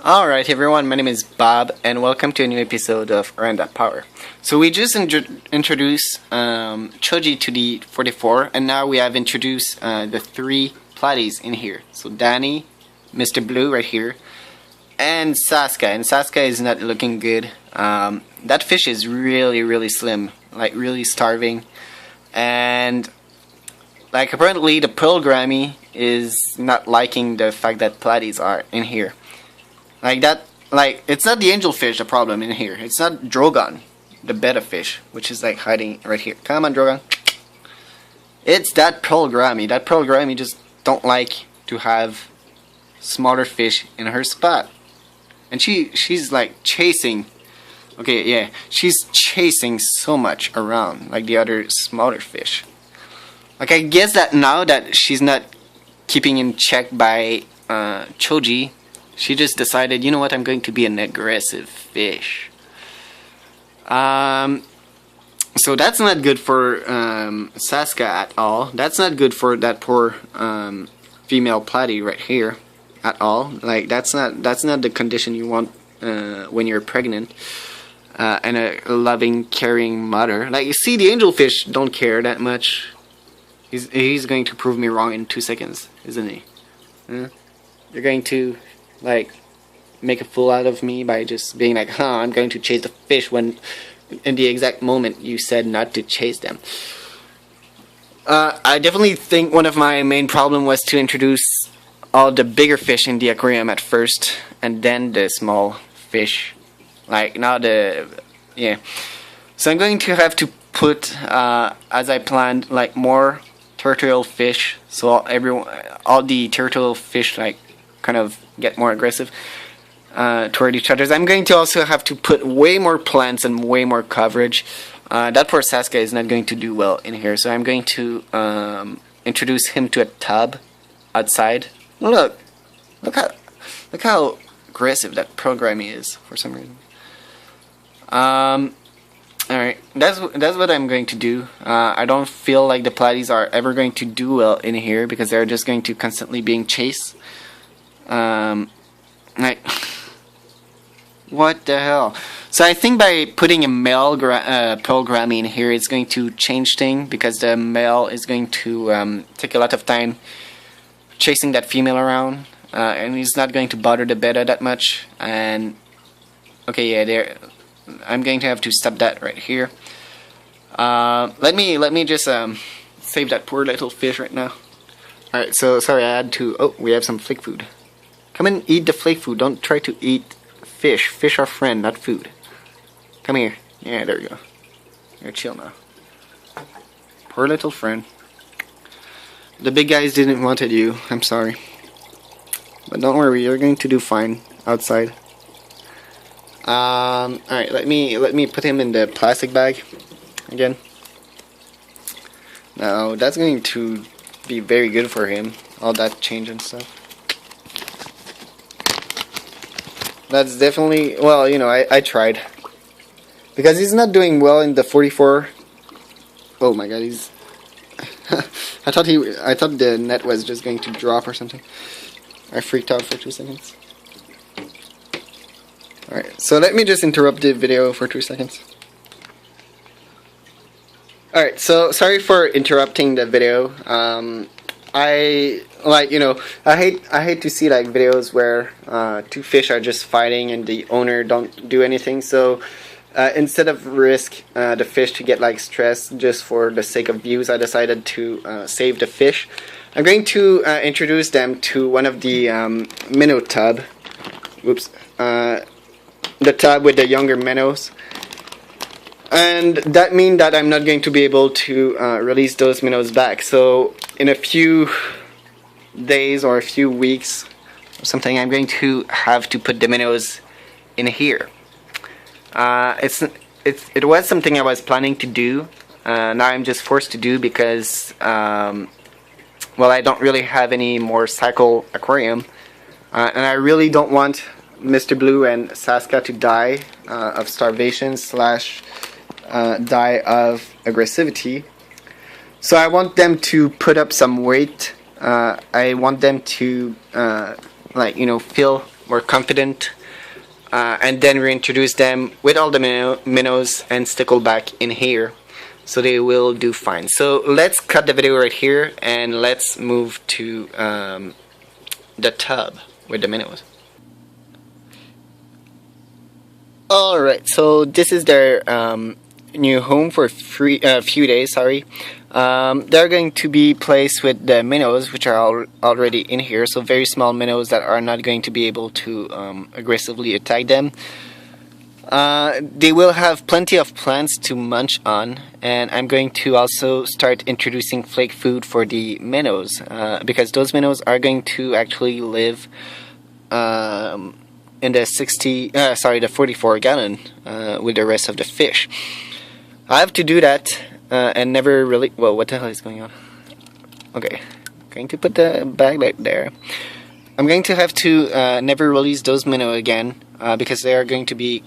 Alright everyone, my name is Bob and welcome to a new episode of Random Power. So we just introduced Choji to the 44 and now we have introduced the three platies in here. So Danny, Mr. Blue right here, and Sasuke. And Sasuke is not looking good. That fish is really slim, like really starving. And like apparently the pearl gourami is not liking the fact that platies are in here. Like that, like it's not the angelfish the problem in here. It's not Drogon, the betta fish, which is like hiding right here. Come on, Drogon. It's that pearl gourami. That pearl gourami just don't like to have smaller fish in her spot, and she's like chasing. Okay, yeah, she's chasing so much around like the other smaller fish. Like I guess that now that she's not keeping in check by Choji. She just decided, you know what, I'm going to be an aggressive fish. So that's not good for Sasuke at all. That's not good for that poor female platy right here at all. Like that's not the condition you want when you're pregnant and a loving, caring mother. Like you see, the angelfish don't care that much. He's going to prove me wrong in 2 seconds, isn't he? You're going to like make a fool out of me by just being like, I'm going to chase the fish when in the exact moment you said not to chase them. I definitely think one of my main problem was to introduce all the bigger fish in the aquarium at first and then the small fish, like now yeah. So I'm going to have to put as I planned like more turtle fish, so all the turtle fish like kind of get more aggressive toward each other. I'm going to also have to put way more plants and way more coverage. That poor Sasuke is not going to do well in here, so I'm going to introduce him to a tub outside. Look how aggressive that pearl gourami is for some reason. Alright, that's what I'm going to do. I don't feel like the platies are ever going to do well in here because they're just going to constantly being chased. Like, what the hell? So I think by putting a male pearl gourami in here, it's going to change things because the male is going to take a lot of time chasing that female around, and he's not going to bother the betta that much. And okay, yeah, I'm going to have to stop that right here. Let me just save that poor little fish right now. Alright, so sorry I had to. Oh, we have some flake food. Come and eat the flake food. Don't try to eat fish. Fish are friend, not food. Come here. Yeah, there you go. You're chill now. Poor little friend. The big guys didn't wanted you. I'm sorry. But don't worry, you're going to do fine outside. Alright, let me put him in the plastic bag again. Now that's going to be very good for him. All that change and stuff. That's definitely, well, you know, I tried. Because he's not doing well in the 44. Oh my god, he's I thought the net was just going to drop or something. I freaked out for 2 seconds. Alright, so let me just interrupt the video for 2 seconds. Alright, so sorry for interrupting the video. I hate to see like videos where two fish are just fighting and the owner don't do anything. So instead of risk the fish to get like stressed just for the sake of views, I decided to save the fish. I'm going to introduce them to one of the minnow tub. Whoops. The tub with the younger minnows. And that means that I'm not going to be able to release those minnows back. So in a few days or a few weeks or something, I'm going to have to put the minnows in here. It was something I was planning to do. Now I'm just forced to do because well, I don't really have any more cycle aquarium, and I really don't want Mr. Blue and Sasuke to die of starvation / die of aggressivity. So I want them to put up some weight. I want them to like, you know, fill more confident. And then reintroduce them with all the minnows and stickleback in here, so they will do fine. So let's cut the video right here and let's move to the tub with the minnows. Alright, so this is their new home for a few days, sorry. They're going to be placed with the minnows, which are already in here, so very small minnows that are not going to be able to aggressively attack them. They will have plenty of plants to munch on, and I'm going to also start introducing flake food for the minnows, because those minnows are going to actually live in the 44 gallon with the rest of the fish. I have to do that and never really. Well, what the hell is going on? Okay, going to put the bag right there. I'm going to have to never release those minnows again because they are going to be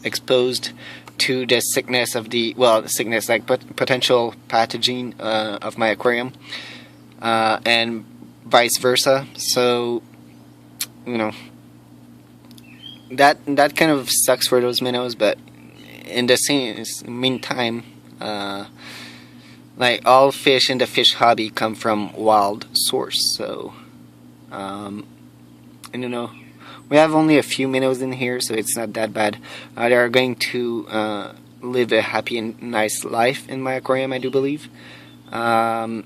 exposed to the sickness of the sickness, like potential pathogen of my aquarium, and vice versa. So that kind of sucks for those minnows, but in the meantime, like all fish in the fish hobby come from wild source, so we have only a few minnows in here, so it's not that bad. They are going to live a happy and nice life in my aquarium, I do believe. Not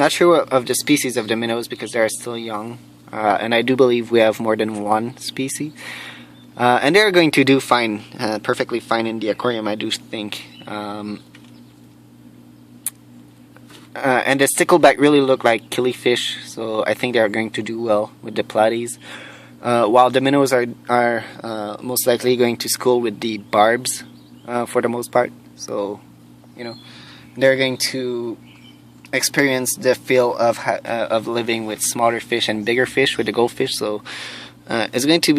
sure of the species of the minnows because they are still young, and I do believe we have more than one species. And they're going to do fine, perfectly fine in the aquarium, I do think. And the stickleback really look like killifish, so I think they are going to do well with the platies. While the minnows are most likely going to school with the barbs for the most part. So, they're going to experience the feel of living with smaller fish and bigger fish with the goldfish. So it's going to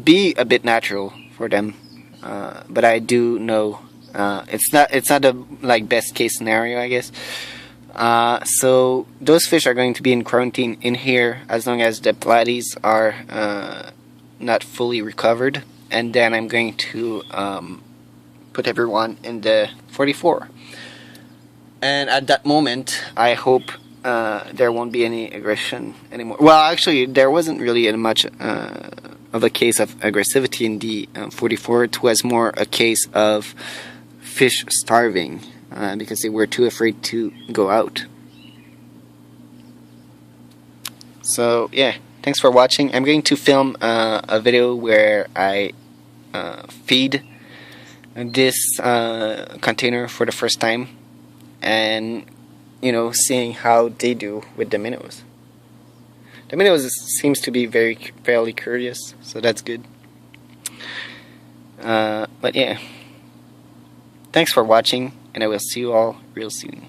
be a bit natural for them. But I do know it's not the best case scenario, I guess. So those fish are going to be in quarantine in here as long as the platies are not fully recovered, and then I'm going to put everyone in the 44. And at that moment, I hope there won't be any aggression anymore. Well, actually, there wasn't really much of a case of aggressivity in the 44. It was more a case of fish starving because they were too afraid to go out. So, yeah, thanks for watching. I'm going to film a video where I feed this container for the first time, and seeing how they do with the minnows. The minnows seems to be fairly curious, so that's good. But yeah, thanks for watching, and I will see you all real soon.